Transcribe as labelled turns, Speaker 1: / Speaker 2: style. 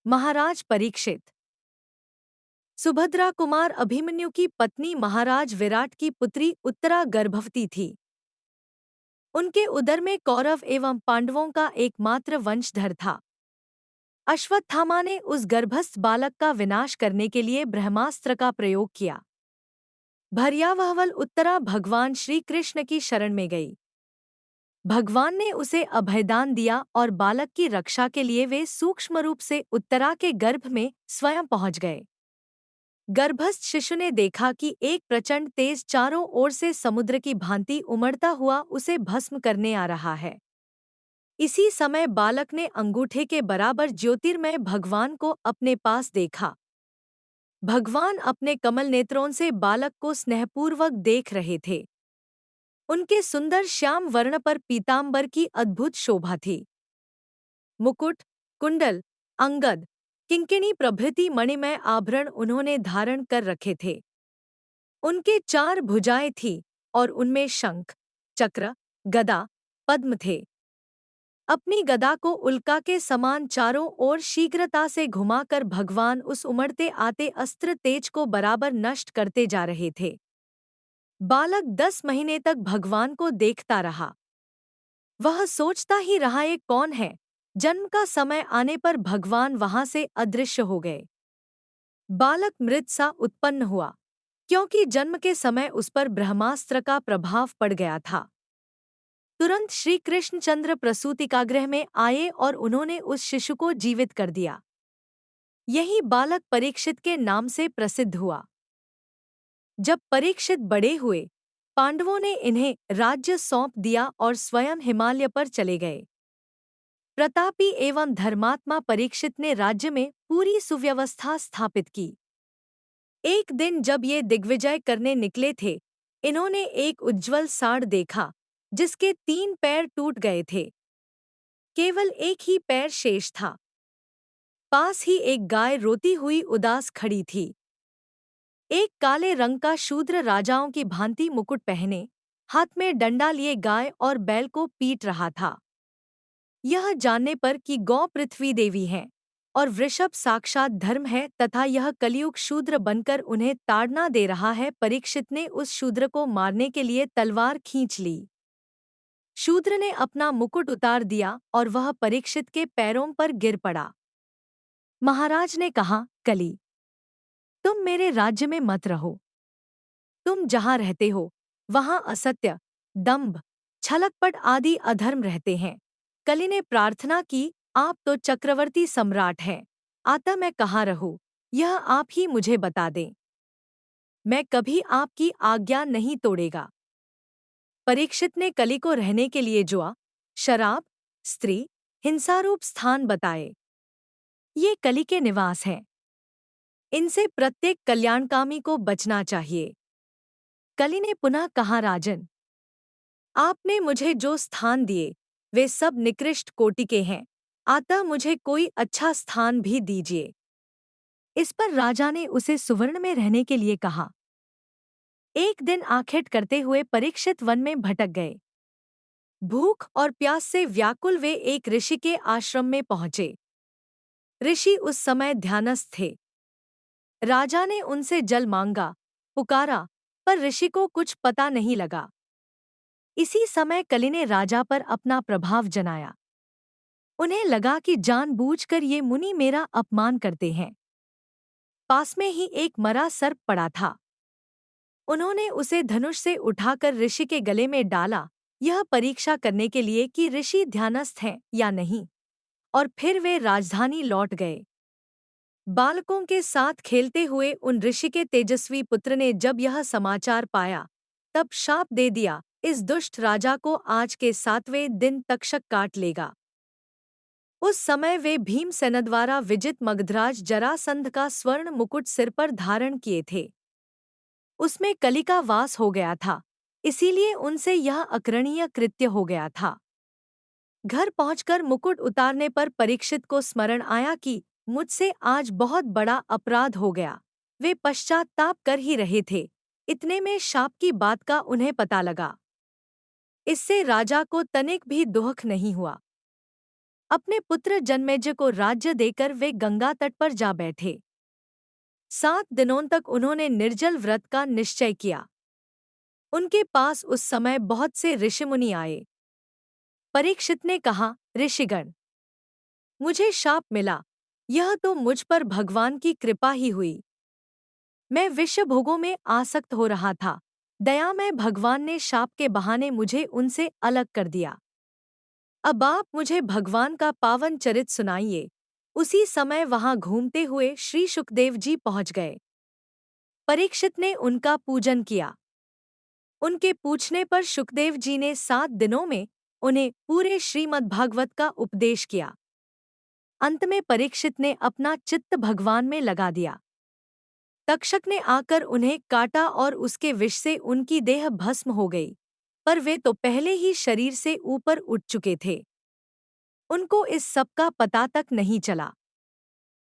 Speaker 1: महाराज परीक्षित। सुभद्रा कुमार अभिमन्यु की पत्नी महाराज विराट की पुत्री उत्तरा गर्भवती थी। उनके उदर में कौरव एवं पांडवों का एकमात्र वंशधर था। अश्वत्थामा ने उस गर्भस्थ बालक का विनाश करने के लिए ब्रह्मास्त्र का प्रयोग किया। भर्यावहवल उत्तरा भगवान श्री कृष्ण की शरण में गई। भगवान ने उसे अभयदान दिया और बालक की रक्षा के लिए वे सूक्ष्म रूप से उत्तरा के गर्भ में स्वयं पहुंच गए। गर्भस्थ शिशु ने देखा कि एक प्रचंड तेज चारों ओर से समुद्र की भांति उमड़ता हुआ उसे भस्म करने आ रहा है। इसी समय बालक ने अंगूठे के बराबर ज्योतिर्मय भगवान को अपने पास देखा। भगवान अपने कमल नेत्रों से बालक को स्नेहपूर्वक देख रहे थे। उनके सुंदर श्याम वर्ण पर पीतांबर की अद्भुत शोभा थी। मुकुट, कुंडल, अंगद, किंकिणी प्रभृति मणिमय आभरण उन्होंने धारण कर रखे थे। उनके 4 भुजाएं थीं और उनमें शंख, चक्र, गदा, पद्म थे। अपनी गदा को उल्का के समान चारों ओर शीघ्रता से घुमाकर भगवान उस उमड़ते आते अस्त्र तेज को बराबर नष्ट करते जा रहे थे। बालक 10 महीने तक भगवान को देखता रहा। वह सोचता ही रहा ये कौन है। जन्म का समय आने पर भगवान वहां से अदृश्य हो गए। बालक मृत सा उत्पन्न हुआ, क्योंकि जन्म के समय उस पर ब्रह्मास्त्र का प्रभाव पड़ गया था। तुरंत श्री कृष्णचंद्र प्रसूतिकागृह में आए और उन्होंने उस शिशु को जीवित कर दिया। यही बालक परीक्षित के नाम से प्रसिद्ध हुआ। जब परीक्षित बड़े हुए, पांडवों ने इन्हें राज्य सौंप दिया और स्वयं हिमालय पर चले गए। प्रतापी एवं धर्मात्मा परीक्षित ने राज्य में पूरी सुव्यवस्था स्थापित की। एक दिन जब ये दिग्विजय करने निकले थे, इन्होंने एक उज्ज्वल सांड देखा जिसके 3 पैर टूट गए थे। केवल एक ही पैर शेष था। पास ही एक गाय रोती हुई उदास खड़ी थी। एक काले रंग का शूद्र राजाओं की भांति मुकुट पहने, हाथ में डंडा लिए गाय और बैल को पीट रहा था। यह जानने पर कि गौ पृथ्वी देवी है और वृषभ साक्षात धर्म है तथा यह कलियुग शूद्र बनकर उन्हें ताड़ना दे रहा है, परीक्षित ने उस शूद्र को मारने के लिए तलवार खींच ली। शूद्र ने अपना मुकुट उतार दिया और वह परीक्षित के पैरों पर गिर पड़ा। महाराज ने कहा, कली, तुम मेरे राज्य में मत रहो। तुम जहां रहते हो वहां असत्य, दंभ, छलकपट आदि अधर्म रहते हैं। कली ने प्रार्थना की, आप तो चक्रवर्ती सम्राट हैं, अतः मैं कहाँ रहूं, यह आप ही मुझे बता दें। मैं कभी आपकी आज्ञा नहीं तोड़ेगा। परीक्षित ने कली को रहने के लिए जुआ, शराब, स्त्री, हिंसारूप स्थान बताए। ये कली के निवास हैं। इनसे प्रत्येक कल्याणकामी को बचना चाहिए। कली ने पुनः कहा, राजन, आपने मुझे जो स्थान दिए वे सब निकृष्ट कोटि के हैं, अतः मुझे कोई अच्छा स्थान भी दीजिए। इस पर राजा ने उसे सुवर्ण में रहने के लिए कहा। एक दिन आखेट करते हुए परीक्षित वन में भटक गए। भूख और प्यास से व्याकुल वे एक ऋषि के आश्रम में पहुंचे। ऋषि उस समय ध्यानस्थ थे। राजा ने उनसे जल मांगा, पुकारा, पर ऋषि को कुछ पता नहीं लगा। इसी समय कली ने राजा पर अपना प्रभाव जनाया। उन्हें लगा कि जानबूझकर ये मुनि मेरा अपमान करते हैं। पास में ही एक मरा सर्प पड़ा था। उन्होंने उसे धनुष से उठाकर ऋषि के गले में डाला, यह परीक्षा करने के लिए कि ऋषि ध्यानस्थ हैं या नहीं, और फिर वे राजधानी लौट गए। बालकों के साथ खेलते हुए उन ऋषि के तेजस्वी पुत्र ने जब यह समाचार पाया, तब शाप दे दिया, इस दुष्ट राजा को आज के 7वें दिन तक्षक काट लेगा। उस समय वे भीमसेन द्वारा विजित मगधराज जरासंध का स्वर्ण मुकुट सिर पर धारण किए थे। उसमें कली का वास हो गया था, इसीलिए उनसे यह अकरणीय कृत्य हो गया था। घर पहुंचकर मुकुट उतारने पर परीक्षित को स्मरण आया कि मुझसे आज बहुत बड़ा अपराध हो गया। वे पश्चात्ताप कर ही रहे थे, इतने में शाप की बात का उन्हें पता लगा। इससे राजा को तनिक भी दुख नहीं हुआ। अपने पुत्र जन्मेजय को राज्य देकर वे गंगा तट पर जा बैठे। 7 दिनों तक उन्होंने निर्जल व्रत का निश्चय किया। उनके पास उस समय बहुत से ऋषिमुनि आए। परीक्षित ने कहा, ऋषिगण, मुझे शाप मिला। यह तो मुझ पर भगवान की कृपा ही हुई। मैं विषय भोगों में आसक्त हो रहा था। दयामय भगवान ने शाप के बहाने मुझे उनसे अलग कर दिया। अब आप मुझे भगवान का पावन चरित सुनाइए। उसी समय वहां घूमते हुए श्री सुखदेव जी पहुंच गए। परीक्षित ने उनका पूजन किया। उनके पूछने पर सुखदेव जी ने 7 दिनों में उन्हें पूरे श्रीमद् भागवत का उपदेश किया। अंत में परीक्षित ने अपना चित्त भगवान में लगा दिया। तक्षक ने आकर उन्हें काटा और उसके विष से उनकी देह भस्म हो गई, पर वे तो पहले ही शरीर से ऊपर उठ चुके थे। उनको इस सब का पता तक नहीं चला।